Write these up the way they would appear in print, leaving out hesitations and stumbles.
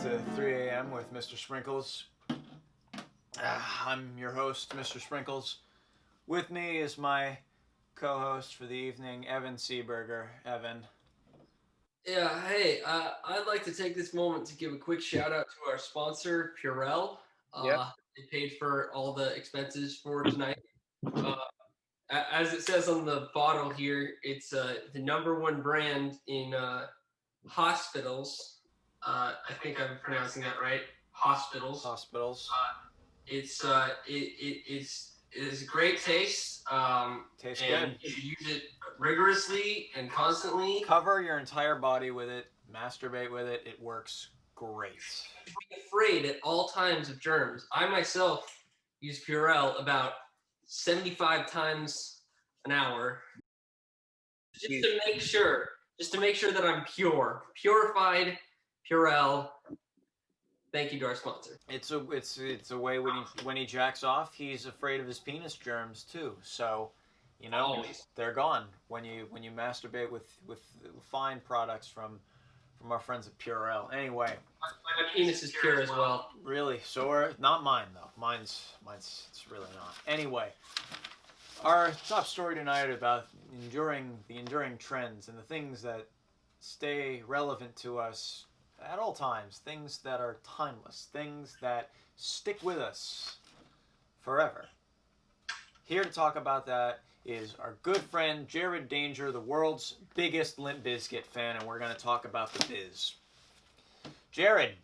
to 3 a.m. with Mr. Sprinkles. I'm your host, Mr. Sprinkles. With me is my co-host for the evening, Evan Seaberger. Evan. Yeah, hey, I'd like to take this moment to give a quick shout out to our sponsor, Purell. Yep. They paid for all the expenses for tonight. Uh, as it says on the bottle here, it's the number one brand in hospitals. I think I'm pronouncing that right. Hospitals. Hospitals. It's a great taste. Tastes and good. you should use it rigorously and constantly. Cover your entire body with it. Masturbate with it. It works great. Be afraid at all times of germs. I myself use Purell about 75 times an hour just to make sure that I'm purified Purell. Thank you to our sponsor. It's a way when he jacks off, he's afraid of his penis germs too. So, Always. they're gone when you masturbate with fine products from our friends at Purell. Anyway, my penis is pure as well. Really, so not mine though. Mine's it's really not. Anyway, our top story tonight about the enduring trends and the things that stay relevant to us at all times, things that are timeless, things that stick with us forever. Here to talk about that is our good friend Jared Danger, the world's biggest Limp Bizkit fan, and we're going to talk about the biz. Jared.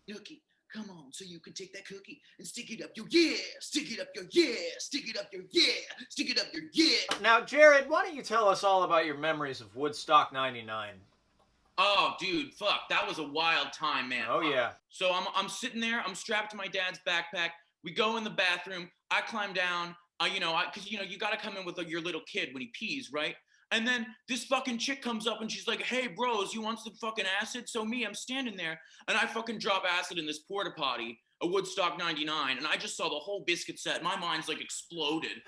Nookie, come on, so you can take that cookie and stick it up your yeah, stick it up your yeah, stick it up your yeah, stick it up your yeah. Now, Jared, why don't you tell us all about your memories of Woodstock 99? Oh, dude, fuck, that was a wild time, man. Oh, yeah. So I'm sitting there, I'm strapped to my dad's backpack. We go in the bathroom, I climb down, because, you got to come in with your little kid when he pees, right? And then this fucking chick comes up and she's like, hey, bros, you want some fucking acid? So I'm standing there and I fucking drop acid in this porta potty, a Woodstock 99, and I just saw the whole biscuit set. My mind's like exploded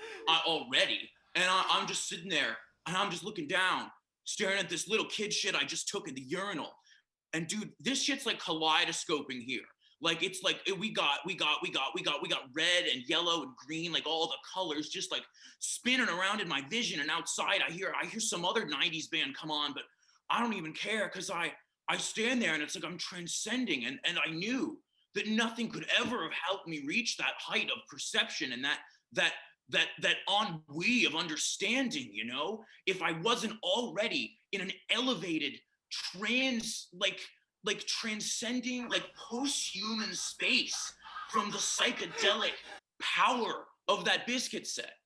already. And I'm just sitting there and I'm just looking down, staring at this little kid shit I just took in the urinal. And dude, this shit's like kaleidoscoping here. Like it's like we got red and yellow and green, like all the colors just like spinning around in my vision. And outside I hear some other 90s band come on, but I don't even care because I stand there and it's like I'm transcending, and I knew that nothing could ever have helped me reach that height of perception and that ennui of understanding, if I wasn't already in an elevated transcending post-human space from the psychedelic power of that biscuit set.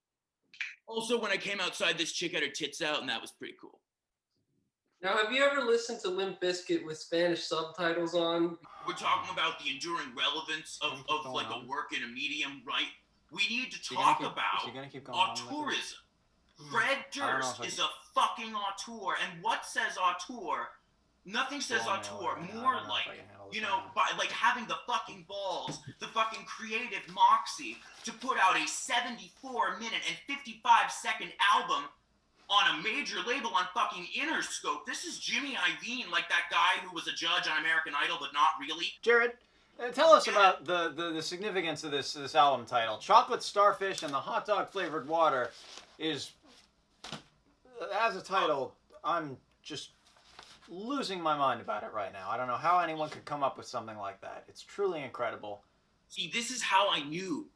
Also, when I came outside, this chick had her tits out, and that was pretty cool. Now, have you ever listened to Limp Bizkit with Spanish subtitles on? We're talking about the enduring relevance of like a work in a medium, right? We need to talk about auteurism. Fred Durst is a fucking auteur, and what says auteur? Nothing says auteur more by having the fucking balls, the fucking creative moxie to put out a 74-minute and 55-second album on a major label on fucking Interscope. This is Jimmy Iovine, like that guy who was a judge on American Idol, but not really. Jared, tell us about the significance of this album title. Chocolate Starfish and the Hot Dog Flavored Water is, as a title, I'm just losing my mind about it right now. I don't know how anyone could come up with something like that. It's truly incredible. See, this is how I knew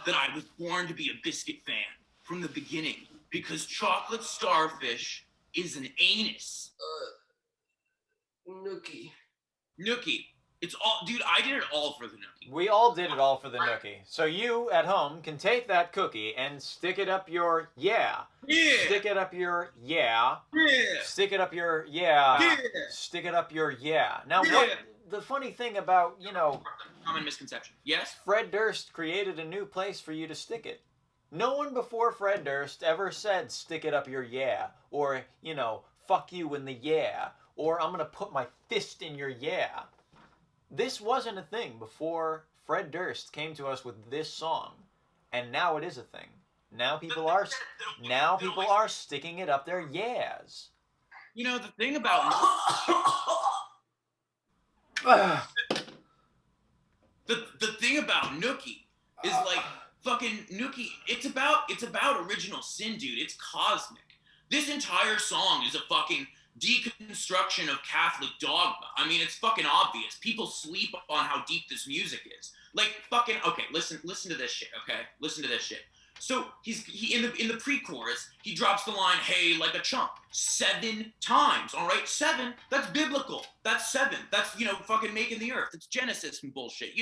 that I was born to be a biscuit fan from the beginning, because Chocolate Starfish is an anus. Nookie. It's all, dude, I did it all for the nookie. We all did it all for the nookie. So you, at home, can take that cookie and stick it up your yeah. Yeah. Stick it up your yeah. Yeah. Stick it up your yeah. Yeah. Stick it up your yeah. Now, Yeah. what the funny thing about, Common misconception. Yes? Fred Durst created a new place for you to stick it. No one before Fred Durst ever said stick it up your yeah, or, fuck you in the yeah, or I'm gonna put my fist in your yeah. This wasn't a thing before Fred Durst came to us with this song, and now it is a thing. Now people are sticking it up their yeahs. The thing about The thing about Nookie is like fucking Nookie. It's about original sin, dude. It's cosmic. This entire song is a fucking deconstruction of Catholic dogma. I mean, it's fucking obvious. People sleep on how deep this music is. Like fucking okay, listen to this shit, okay? Listen to this shit. So he in the pre-chorus, he drops the line, "Hey, like a chump," 7 times. All right, 7. That's biblical. That's 7. That's fucking making the earth. It's Genesis and bullshit.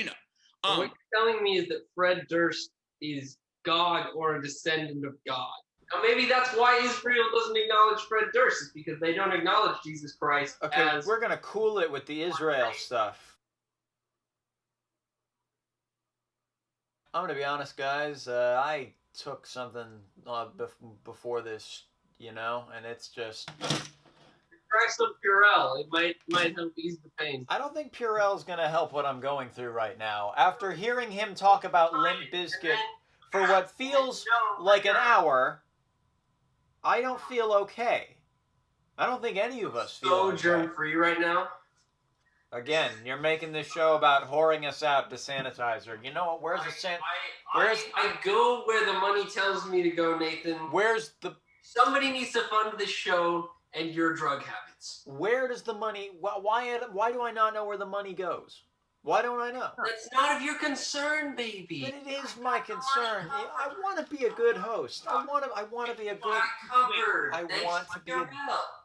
What you're telling me is that Fred Durst is God or a descendant of God. Now maybe that's why Israel doesn't acknowledge Fred Durst, is because they don't acknowledge Jesus Christ. Okay, we're gonna cool it with the Israel stuff. I'm gonna be honest, guys. I took something before this, and it's just. Try some Purell. It might help ease the pain. I don't think Purell's gonna help what I'm going through right now. After hearing him talk about Limp Bizkit for what feels like an hour, I don't feel okay. I don't think any of us feel okay. Germ-free right now. Again, you're making this show about whoring us out to sanitizer. You know what? Where's the I go where the money tells me to go, Nathan. Somebody needs to fund this show and your drug habits. Where does the money? Why do I not know where the money goes? Why don't I know? That's not of your concern, baby. But it is my concern. I want to be a good host. I want to be a good. I want to be a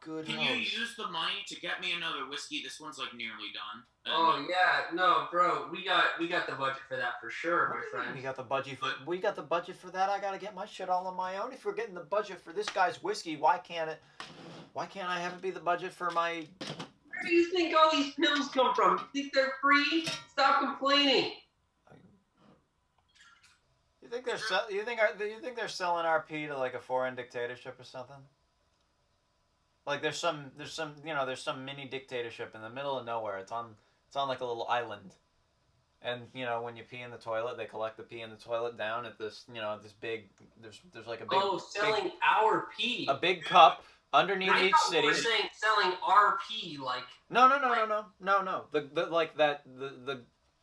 good host. Can you use the money to get me another whiskey? This one's like nearly done. Oh yeah, no, bro, we got the budget for that for sure, my friend. We got the budget for that. I gotta get my shit all on my own. If we're getting the budget for this guy's whiskey, why can't I have it be the budget for my? Where do you think all these pills come from? You think they're free? Stop complaining. You think they're selling RP to like a foreign dictatorship or something? Like there's some mini dictatorship in the middle of nowhere. It's on like a little island. And when you pee in the toilet, they collect the pee in the toilet down at this this big there's like a big selling our pee. A big cup underneath each city. We're saying selling RP like No.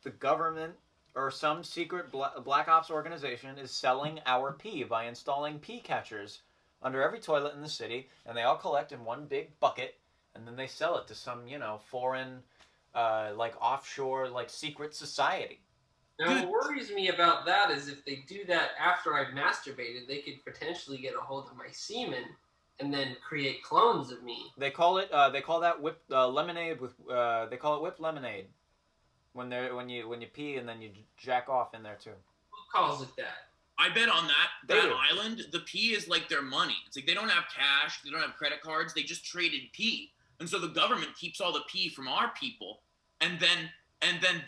The government or some secret black ops organization is selling our pee by installing pee catchers under every toilet in the city, and they all collect in one big bucket, and then they sell it to some foreign like offshore like secret society. Now what worries me about that is if they do that after I've masturbated, they could potentially get a hold of my semen and then create clones of me. They call that whipped lemonade with they call it whipped lemonade when you pee and then you jack off in there too. Who calls it that? I bet on that island, the pee is like their money. It's like they don't have cash, they don't have credit cards, they just traded pee. And so the government keeps all the pee from our people, and then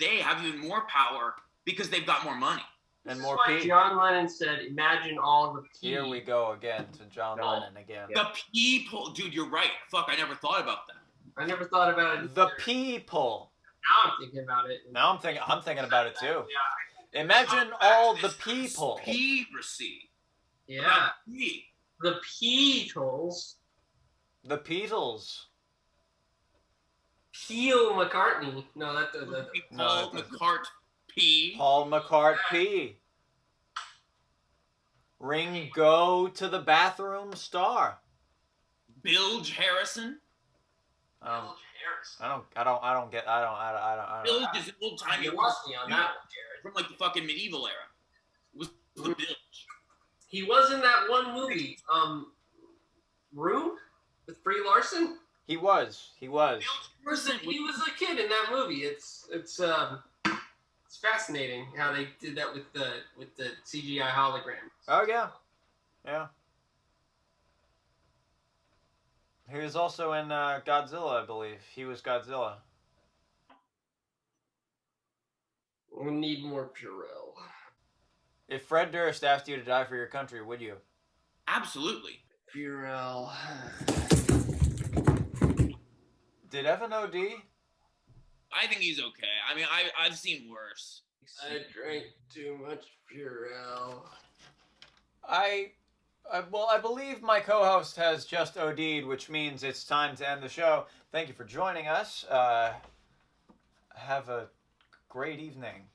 they have even more power because they've got more money. And more pee. John Lennon said, "Imagine all the pee." Here we go again to John Lennon again. The people, dude, you're right. Fuck, I never thought about that. I never thought about it. The people. Now I'm thinking about it. Now I'm thinking about it too. Yeah. Imagine all the people. Pee receipt. Yeah. The Beatles. The Beatles. Paul McCartney. No, that Paul McCartney. Paul McCartney. Go to the bathroom star. Bilge Harrison. I don't get. Bilge is an old timey on that one, Jared. From like the fucking medieval era. Was the Bilge. He was in that one movie, Room, with Brie Larson. He was. He was a kid in that movie. It's fascinating how they did that with the CGI hologram. Oh yeah. He was also in Godzilla, I believe. He was Godzilla. We need more Purell. If Fred Durst asked you to die for your country, would you? Absolutely. Purell. Did Evan OD? I think he's okay. I mean, I've seen worse. I drank too much Purell. I believe my co-host has just OD'd, which means it's time to end the show. Thank you for joining us. Have a great evening.